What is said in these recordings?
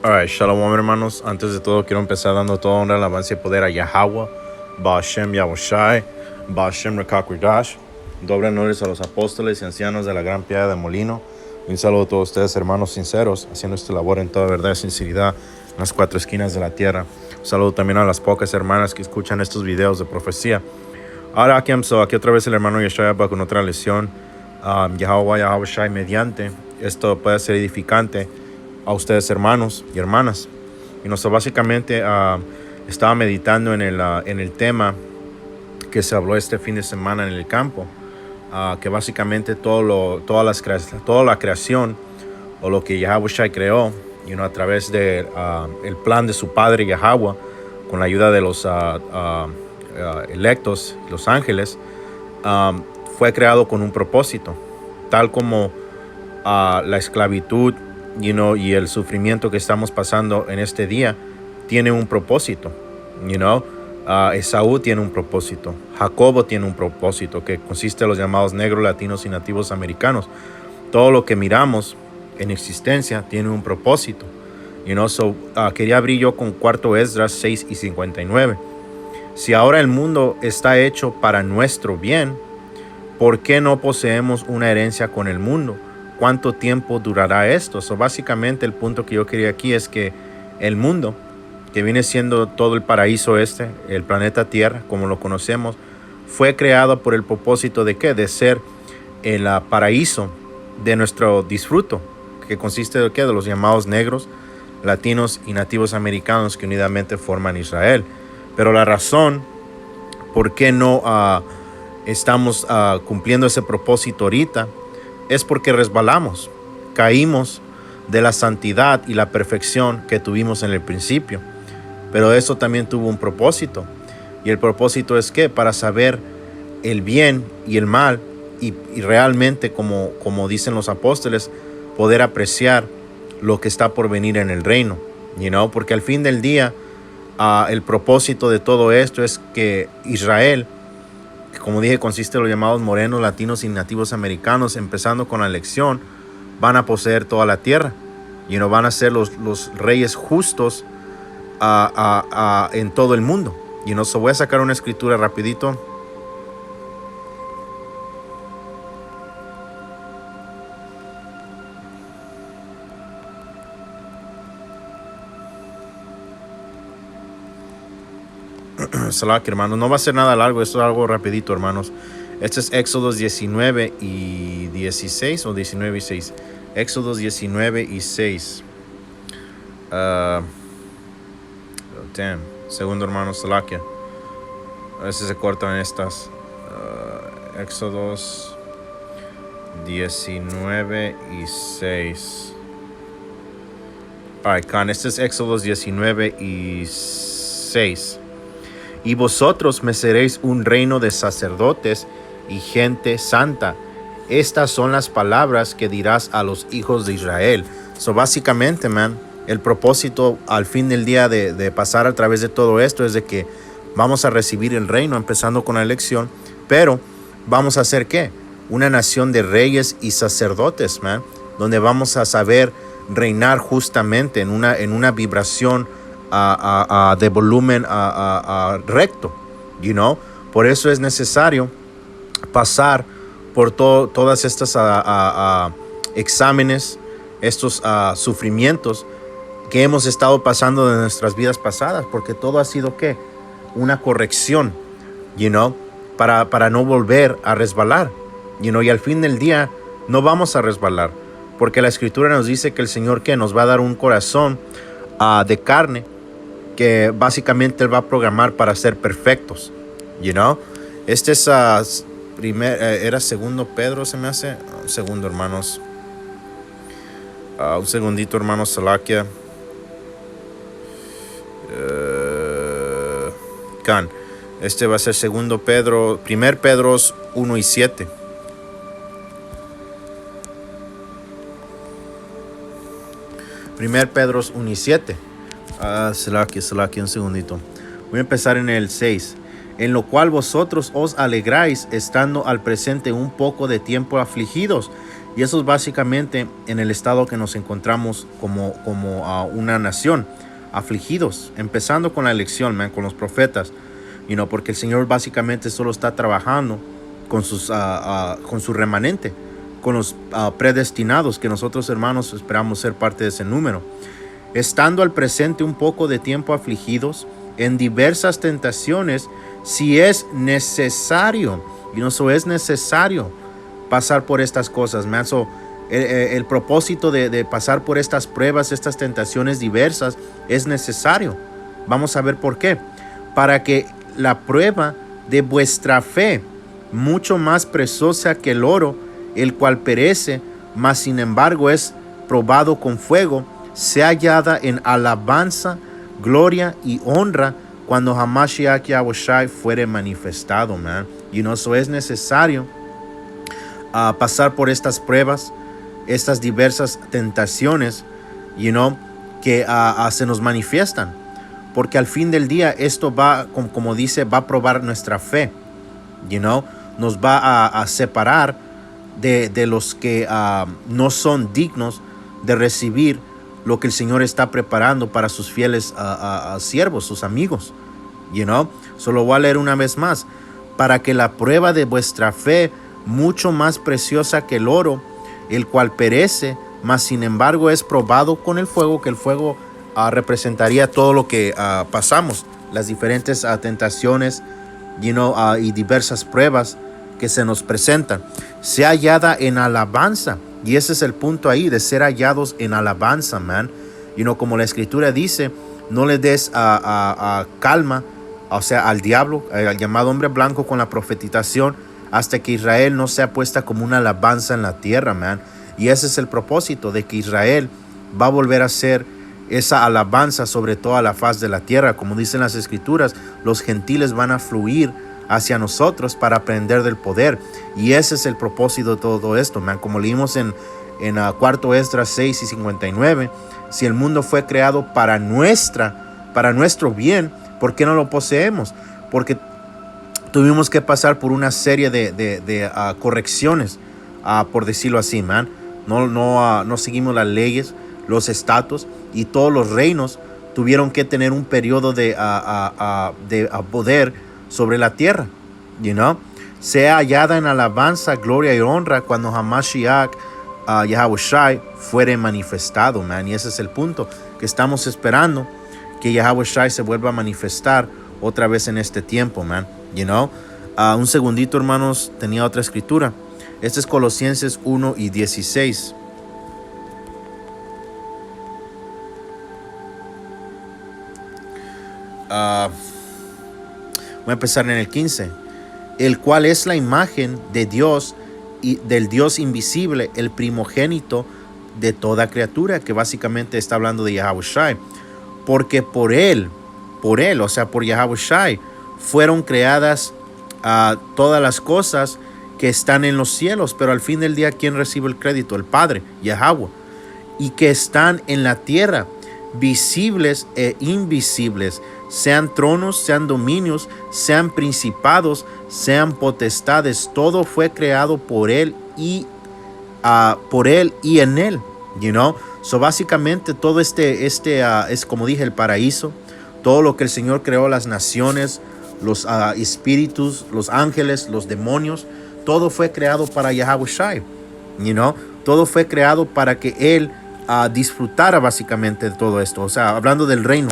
Alright, shalom hermanos. Antes de todo quiero empezar dando toda honra, alabanza y poder a Yahweh, Ba'ashem Yahushai, Ba'ashem Rekakwadash. Doble honores a los apóstoles y ancianos de la gran piedra de Molino. Un saludo a todos ustedes, hermanos sinceros, haciendo esta labor en toda verdad y sinceridad en las cuatro esquinas de la tierra. Un saludo también a las pocas hermanas que escuchan estos videos de profecía. Ahora aquí otra vez el hermano Yeshua con otra lección. Yahweh Yahushai mediante. Esto puede ser edificante a ustedes, hermanos y hermanas. Y básicamente estaba meditando en el tema que se habló este fin de semana en el campo, que básicamente toda la creación o lo que Yahushua creó, a través de el plan de su padre Yahweh, con la ayuda de los electos, los ángeles, fue creado con un propósito, tal como la esclavitud y el sufrimiento que estamos pasando en este día tiene un propósito. Esaú tiene un propósito, Jacobo tiene un propósito que consiste en los llamados negros, latinos y nativos americanos. Todo lo que miramos en existencia tiene un propósito. Quería abrir yo con cuarto Esdras 6 y 59. Si ahora el mundo está hecho para nuestro bien, ¿por qué no poseemos una herencia con el mundo? ¿Cuánto tiempo durará esto? Básicamente el punto que yo quería aquí es que el mundo, que viene siendo todo el paraíso el planeta Tierra, como lo conocemos, fue creado por el propósito de ¿qué? De ser el paraíso de nuestro disfruto, que consiste de ¿qué? De los llamados negros, latinos y nativos americanos que unidamente forman Israel. Pero la razón por qué no estamos cumpliendo ese propósito ahorita es porque resbalamos, caímos de la santidad y la perfección que tuvimos en el principio. Pero eso también tuvo un propósito. Y el propósito es ¿qué? Para saber el bien y el mal y realmente, como dicen los apóstoles, poder apreciar lo que está por venir en el reino. Porque al fin del día, el propósito de todo esto es que Israel, como dije, consiste en los llamados morenos, latinos y nativos americanos, empezando con la elección, van a poseer toda la tierra. Van a ser los reyes justos en todo el mundo. Voy a sacar una escritura rapidito. Salak, hermanos, no va a ser nada largo, esto es algo rapidito, hermanos. Este es Éxodos 19 y 16 o 19 y 6. Éxodos 19 y 6. Segundo, hermano, Salakia. A veces se cortan estas. Éxodos 19 y 6. Este es Éxodos 19 y 6. Y vosotros me seréis un reino de sacerdotes y gente santa. Estas son las palabras que dirás a los hijos de Israel. Básicamente, el propósito al fin del día de pasar a través de todo esto es de que vamos a recibir el reino, empezando con la elección, pero vamos a ser ¿qué? Una nación de reyes y sacerdotes, donde vamos a saber reinar justamente en una vibración de volumen recto. Por eso es necesario pasar por todas estas exámenes, estos sufrimientos que hemos estado pasando de nuestras vidas pasadas, porque todo ha sido ¿qué? Una corrección, para no volver a resbalar, y al fin del día no vamos a resbalar, porque la escritura nos dice que el Señor ¿qué? Nos va a dar un corazón de carne, que básicamente Él va a programar para ser perfectos. Este es era segundo Pedro, se me hace. Un segundo, hermanos. Un segundito, hermanos, Salakia. Este va a ser segundo Pedro, primer Pedro 1 y 7. Primer Pedro 1 y 7. Salakia, un segundito. Voy a empezar en el 6. En lo cual vosotros os alegráis, estando al presente un poco de tiempo afligidos, Y eso es básicamente en el estado que nos encontramos como una nación, afligidos, empezando con la elección, man, con los profetas, porque el Señor básicamente solo está trabajando con con su remanente, con los predestinados, que nosotros, hermanos, esperamos ser parte de ese número. Estando al presente un poco de tiempo afligidos en diversas tentaciones, si es necesario, eso es necesario pasar por estas cosas, man. El propósito de pasar por estas pruebas, estas tentaciones diversas, es necesario. Vamos a ver por qué. Para que la prueba de vuestra fe, mucho más preciosa que el oro, el cual perece, mas sin embargo es probado con fuego, sea hallada en alabanza, gloria y honra cuando Hamashiach Yahushai fuere manifestado, man. Eso es necesario pasar por estas pruebas, estas diversas tentaciones, que se nos manifiestan. Porque al fin del día esto va, como dice, va a probar nuestra fe. Nos va a separar de los que no son dignos de recibir lo que el Señor está preparando para sus fieles siervos, sus amigos. Solo voy a leer una vez más. Para que la prueba de vuestra fe, mucho más preciosa que el oro, el cual perece, mas sin embargo es probado con el fuego, que el fuego representaría todo lo que pasamos, las diferentes tentaciones, y diversas pruebas que se nos presentan, sea hallada en alabanza. Y ese es el punto ahí, de ser hallados en alabanza, man. Como la escritura dice, no le des calma, o sea, al diablo, al llamado hombre blanco, con la profetización, hasta que Israel no sea puesta como una alabanza en la tierra, man. Y ese es el propósito, de que Israel va a volver a ser esa alabanza sobre toda la faz de la tierra. Como dicen las escrituras, los gentiles van a fluir hacia nosotros para aprender del poder. Y ese es el propósito de todo esto, man. Como leímos en cuarto Esdras 6 y 59, si el mundo fue creado para nuestro bien, ¿por qué no lo poseemos? Porque tuvimos que pasar por una serie de correcciones, por decirlo así, man. No seguimos las leyes, los estatutos, y todos los reinos tuvieron que tener un periodo de poder sobre la tierra, sea hallada en alabanza, gloria y honra cuando Hamashiach Yahushai fuere manifestado, man. Y ese es el punto que estamos esperando, que Yahushai se vuelva a manifestar otra vez en este tiempo, man. Un segundito, hermanos, tenía otra escritura. Este es Colosenses 1 y 16. Voy a empezar en el 15. El cual es la imagen de Dios y del Dios invisible, el primogénito de toda criatura, que básicamente está hablando de Yahushai. Porque por él, o sea, por Yahushai, fueron creadas todas las cosas que están en los cielos, pero al fin del día, ¿quién recibe el crédito? El Padre, Yahweh. Y que están en la tierra, visibles e invisibles, sean tronos, sean dominios, sean principados, sean potestades. Todo fue creado por él y en él. Básicamente todo es, como dije, el paraíso. Todo lo que el Señor creó, las naciones, los espíritus, los ángeles, los demonios, todo fue creado para Yahushai. Todo fue creado para que él disfrutara básicamente de todo esto. O sea, hablando del reino,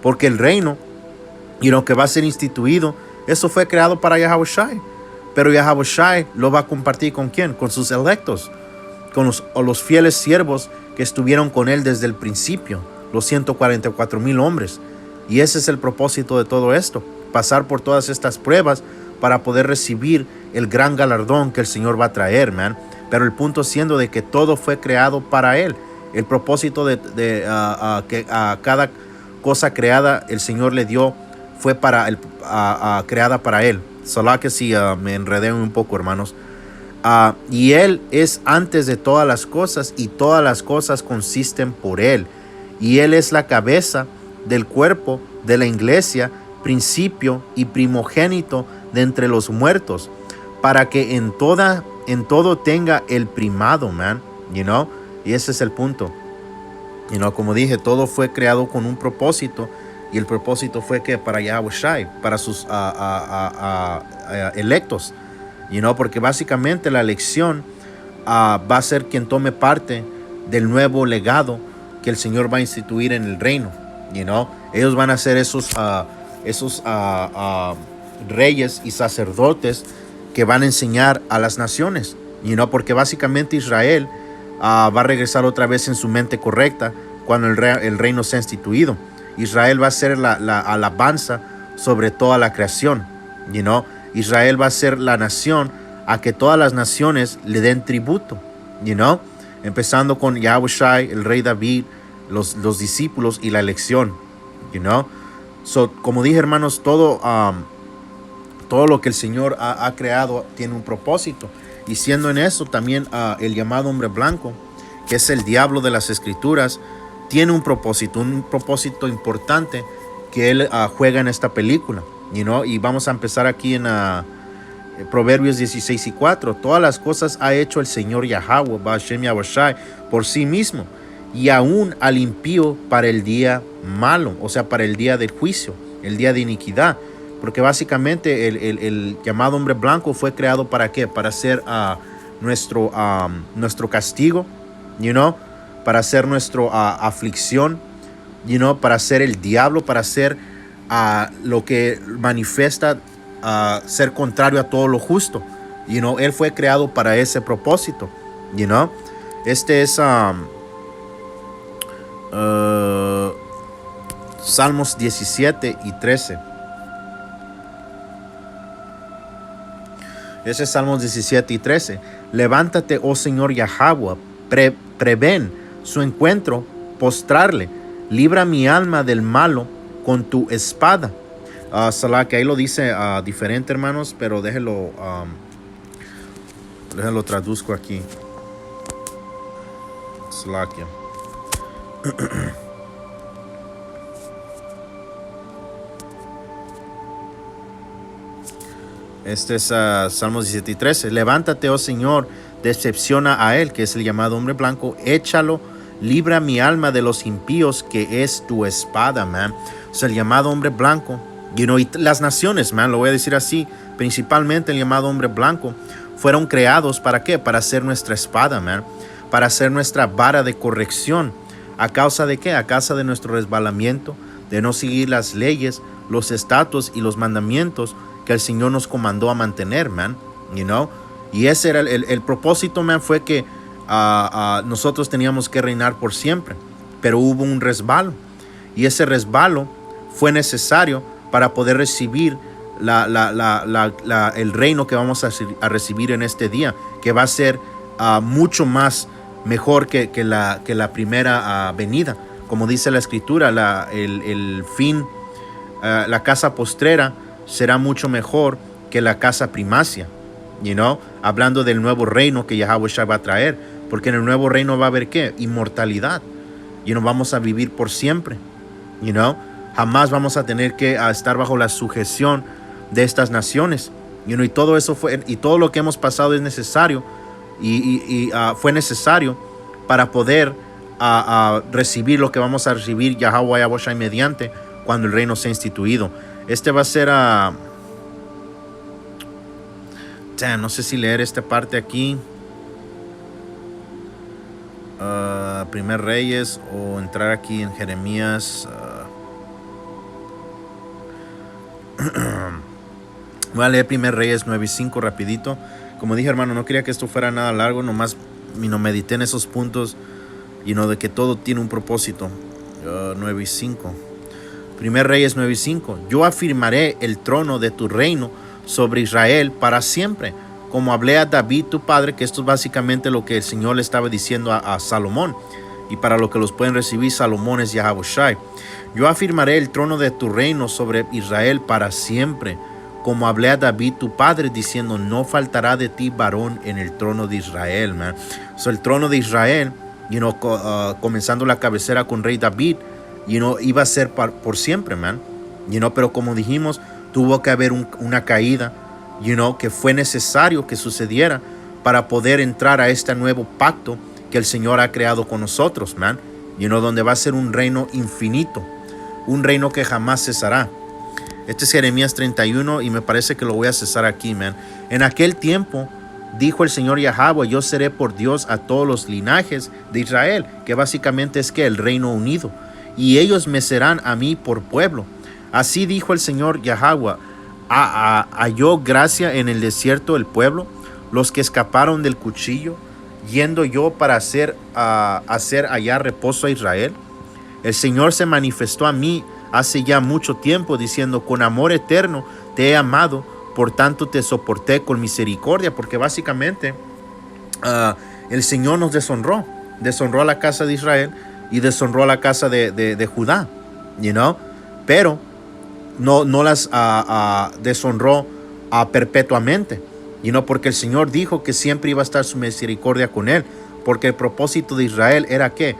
porque el reino, que va a ser instituido, eso fue creado para Yahushai. Pero Yahushai lo va a compartir ¿con quién? Con sus electos, con los fieles siervos que estuvieron con él desde el principio, los 144,000 hombres. Y ese es el propósito de todo esto, pasar por todas estas pruebas para poder recibir el gran galardón que el Señor va a traer, man. Pero el punto siendo de que todo fue creado para él. El propósito de que cada cosa creada el Señor le dio fue creada para él. Solo que si me enredé un poco, hermanos. Y él es antes de todas las cosas, y todas las cosas consisten por él. Y él es la cabeza del cuerpo de la iglesia, principio y primogénito de entre los muertos, para que en en todo tenga el primado, man, you know, y ese es el punto. You know, como dije, todo fue creado con un propósito, y el propósito fue que para Yahweh Shai, para sus electos, you know, porque básicamente la elección va a ser quien tome parte del nuevo legado que el Señor va a instituir en el reino, you know. Ellos van a ser esos reyes y sacerdotes que van a enseñar a las naciones, you know, porque básicamente Israel va a regresar otra vez en su mente correcta cuando el reino sea instituido. Israel va a ser la alabanza sobre toda la creación, you know. Israel va a ser la nación a que todas las naciones le den tributo, you know, empezando con Yahweh Shai, el rey David, los discípulos y la elección, you know. So, como dije, hermanos, todo lo que el Señor ha creado tiene un propósito. Y siendo en eso también el llamado hombre blanco, que es el diablo de las escrituras, tiene un propósito importante que él juega en esta película, you know? Y vamos a empezar aquí en Proverbios 16:4. Todas las cosas ha hecho el Señor Yahweh, Ba'ashem Yahushai, por sí mismo, y aún al impío para el día malo, o sea, para el día del juicio, el día de iniquidad. Porque básicamente el llamado hombre blanco fue creado ¿para qué? Para ser nuestro castigo, you know, para ser nuestra aflicción, you know, para ser el diablo, para ser lo que manifiesta ser contrario a todo lo justo, you know. Él fue creado para ese propósito, you know. Este es Salmos 17 y 13. Ese es Salmos 17 y 13. Levántate, oh Señor Yahweh, prevén su encuentro, postrarle. Libra mi alma del malo con tu espada. Salah, que ahí lo dice diferente, hermanos, pero déjenlo traduzco aquí. Salakia. Este es Salmos 17 y 13. Levántate, oh Señor, decepciona a él, que es el llamado hombre blanco, échalo, libra mi alma de los impíos, que es tu espada, man. O sea, el llamado hombre blanco, you know, y las naciones, man, lo voy a decir así, principalmente el llamado hombre blanco, fueron creados ¿para qué? Para ser nuestra espada, man, para ser nuestra vara de corrección. ¿A causa de qué? A causa de nuestro resbalamiento, de no seguir las leyes, los estatutos y los mandamientos que el Señor nos comandó a mantener, man, you know. Y ese era el propósito, man, fue que nosotros teníamos que reinar por siempre, pero hubo un resbalo, y ese resbalo fue necesario para poder recibir el reino que vamos a recibir en este día, que va a ser mucho más mejor que la primera venida. Como dice la escritura, el fin, la casa postrera será mucho mejor que la casa primacia, you know, hablando del nuevo reino que Yahweh Shai va a traer, porque en el nuevo reino va a haber ¿qué? Inmortalidad, y no vamos a vivir por siempre, you know. Jamás vamos a tener que estar bajo la sujeción de estas naciones, you know, y todo eso fue, y todo lo que hemos pasado es necesario, y fue necesario para poder recibir lo que vamos a recibir Yahweh Yahushai mediante cuando el reino sea instituido. Este va a ser no sé si leer esta parte aquí, Primer Reyes, o entrar aquí en Jeremías. Voy a leer Primer Reyes 9 y 5 rapidito. Como dije, hermano, no quería que esto fuera nada largo, nomás medité en esos puntos, y no de que todo tiene un propósito. 9 y 5. Primer Reyes 9 y 5. Yo afirmaré el trono de tu reino sobre Israel para siempre, como hablé a David tu padre, que esto es básicamente lo que el Señor le estaba diciendo a Salomón, y para lo que los pueden recibir Salomón es Yahweh Shai. Yo afirmaré el trono de tu reino sobre Israel para siempre, como hablé a David tu padre, diciendo, no faltará de ti varón en el trono de Israel, man. So, el trono de Israel, you know, comenzando la cabecera con rey David, you know, iba a ser por siempre, man, you know. Pero como dijimos, tuvo que haber una caída, you know, que fue necesario que sucediera para poder entrar a este nuevo pacto que el Señor ha creado con nosotros, man. Donde va a ser un reino infinito, un reino que jamás cesará. Este es Jeremías 31 y me parece que lo voy a cesar aquí, man. En aquel tiempo dijo el Señor Yahweh: yo seré por Dios a todos los linajes de Israel, que básicamente es que el reino unido, y ellos me serán a mí por pueblo. Así dijo el Señor Yahweh: halló gracia en el desierto el pueblo, los que escaparon del cuchillo, yendo yo para hacer allá reposo a Israel. El Señor se manifestó a mí hace ya mucho tiempo, diciendo: con amor eterno te he amado, por tanto te soporté con misericordia. Porque básicamente el Señor nos deshonró a la casa de Israel y deshonró a la casa de Judá, pero no las deshonró perpetuamente, porque el Señor dijo que siempre iba a estar su misericordia con él, porque el propósito de Israel era que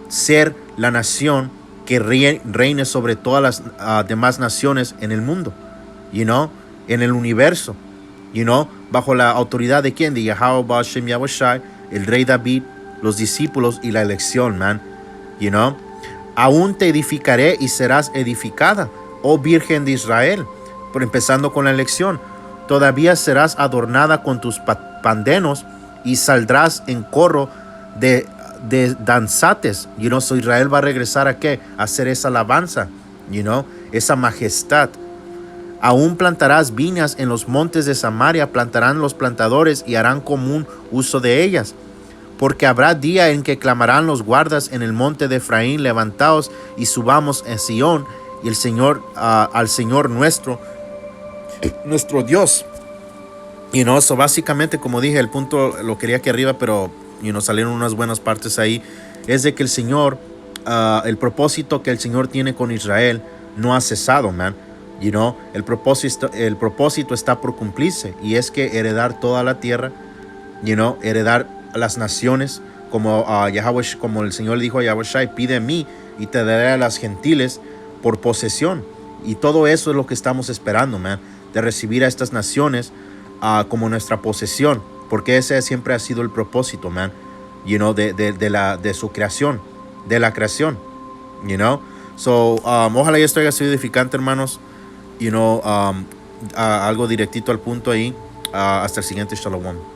ser la nación que reine sobre todas las demás naciones en el mundo, en el universo, bajo la autoridad de quién, de Yahweh Bashem Yahushai, el rey David, los discípulos y la elección, man. Aún te edificaré y serás edificada, oh Virgen de Israel. Por empezando con la elección, todavía serás adornada con tus pandenos y saldrás en corro de danzates. So Israel va a regresar a qué? A hacer esa alabanza, esa majestad. Aún plantarás viñas en los montes de Samaria, plantarán los plantadores y harán común uso de ellas. Porque habrá día en que clamarán los guardas en el monte de Efraín: levantaos y subamos en Sión, y el Señor, al Señor nuestro Dios. So básicamente, como dije, el punto lo quería aquí arriba, pero salieron unas buenas partes ahí. Es de que el Señor, el propósito que el Señor tiene con Israel no ha cesado, man. El propósito está por cumplirse, y es que heredar toda la tierra, heredar las naciones, como como el Señor le dijo a Yahushai: pide a mí y te daré a las gentiles por posesión. Y todo eso es lo que estamos esperando, man, de recibir a estas naciones como nuestra posesión, porque ese siempre ha sido el propósito, man, de su creación, de la creación, so ojalá esto haya sido edificante, hermanos, algo directito al punto ahí. Hasta el siguiente Shalom.